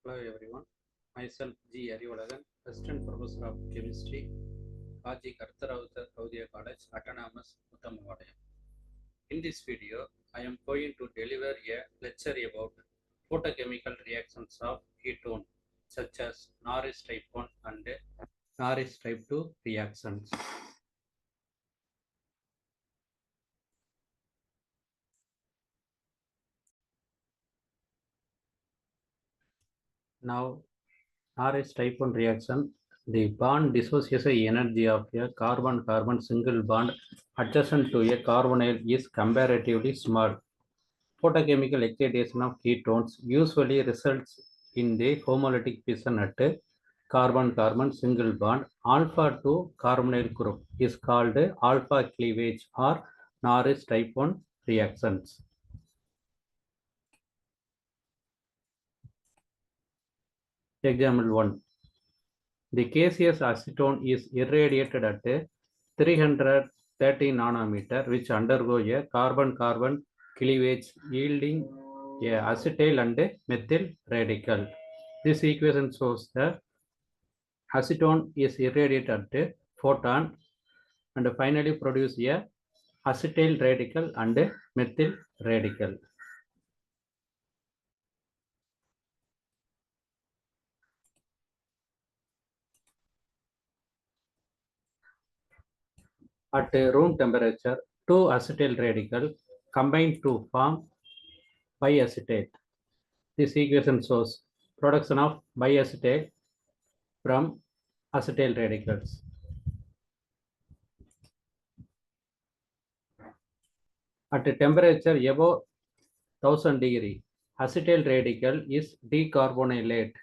Hello everyone, myself G. Arivalagan, Assistant Professor of Chemistry, Kaji Kartharavutha College, Autonomous, Uttamavalaya. In this video, I am going to deliver a lecture about photochemical reactions of ketone, such as Norrish type 1 and Norrish type 2 reactions. Now, Norrish type 1 reaction, the bond dissociation energy of a carbon-carbon single bond adjacent to a carbonyl is comparatively small. Photochemical excitation of ketones usually results in the homolytic fission at carbon-carbon single bond alpha to carbonyl group is called alpha cleavage or Norrish type 1 reactions. Example 1. The gaseous acetone is irradiated at 330 nanometer, which undergo a carbon-carbon cleavage yielding a acetyl and methyl radical. This equation shows the acetone is irradiated at photon and finally produce a acetyl radical and methyl radical. At room temperature, two acetyl radical combine to form biacetate. This equation shows production of biacetate from acetyl radicals. At a temperature above 1000 degree, acetyl radical is decarbonylate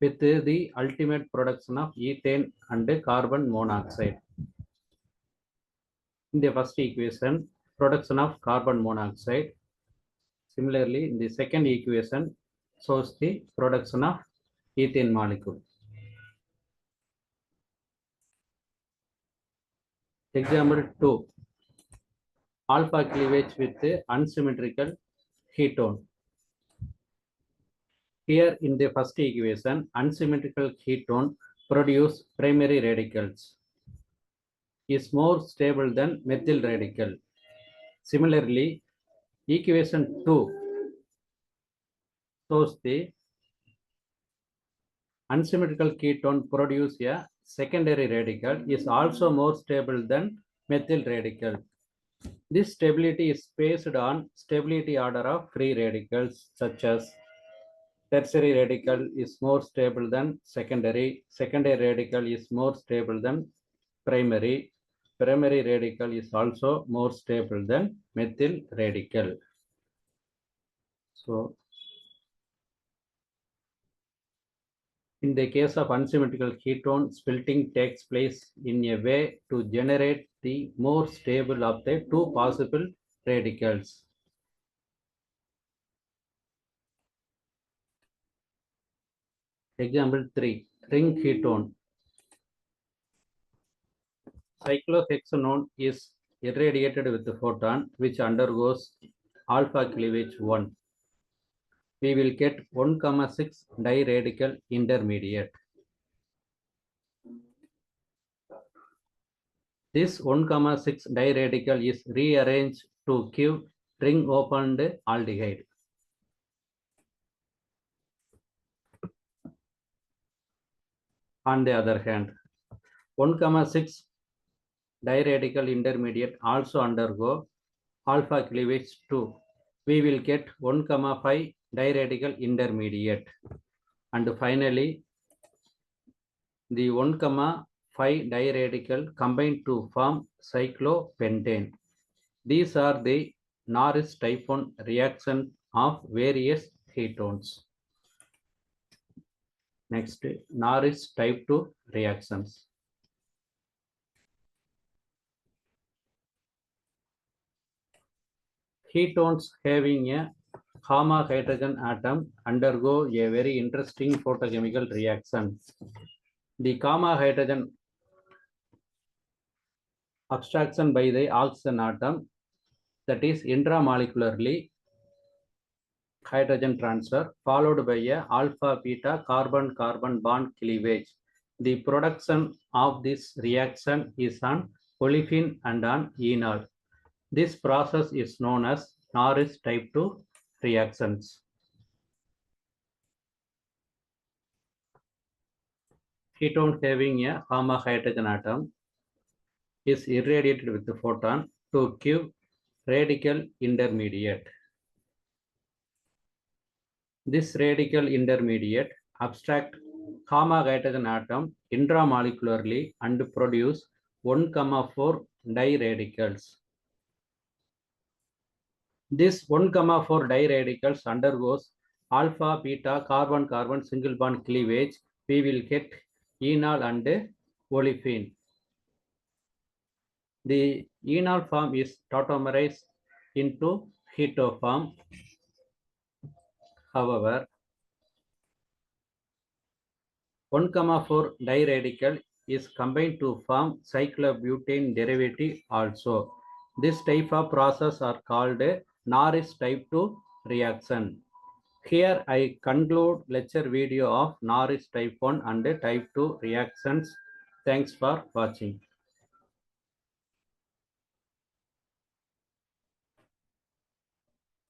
with the ultimate production of ethane and carbon monoxide. In the first equation, production of carbon monoxide. Similarly, in the second equation, shows the production of ethane molecule. Example 2. Alpha cleavage with unsymmetrical ketone. Here in the first equation, unsymmetrical ketone produce primary radicals is more stable than methyl radical. Similarly, equation 2 shows the unsymmetrical ketone produce a secondary radical is also more stable than methyl radical. This stability is based on stability order of free radicals, such as tertiary radical is more stable than secondary, secondary radical is more stable than primary, primary radical is also more stable than methyl radical. So, in the case of unsymmetrical ketone, splitting takes place in a way to generate the more stable of the two possible radicals. Example 3. Ring ketone. Cyclohexanone is irradiated with the photon which undergoes alpha cleavage 1. We will get 1,6 diradical intermediate. This 1,6 diradical is rearranged to give ring opened aldehyde. On the other hand, 1,6 diradical intermediate also undergo alpha cleavage 2. We will get 1,5 diradical intermediate. And finally, the 1,5 diradical combine to form cyclopentane. These are the Norrish type 1 reaction of various ketones. Next, Norrish type 2 reactions. Ketones having a gamma hydrogen atom undergo a very interesting photochemical reaction. The gamma hydrogen abstraction by the oxygen atom, that is intramolecularly hydrogen transfer followed by a alpha beta carbon carbon bond cleavage. The production of this reaction is an olefin and an enol. This process is known as Norrish type 2 reactions. Ketone having a gamma hydrogen atom is irradiated with the photon to give radical intermediate. This radical intermediate abstract gamma hydrogen atom intramolecularly and produce 1,4 diradicals. This 1,4 diradicals undergoes alpha beta carbon carbon single bond cleavage. We will get enol and olefin. The enol form is tautomerized into keto form. However, 1,4 diradical is combined to form cyclobutane derivative also. This type of process are called Norrish type 2 reaction. Here I conclude lecture video of Norrish type 1 and type 2 reactions. Thanks for watching.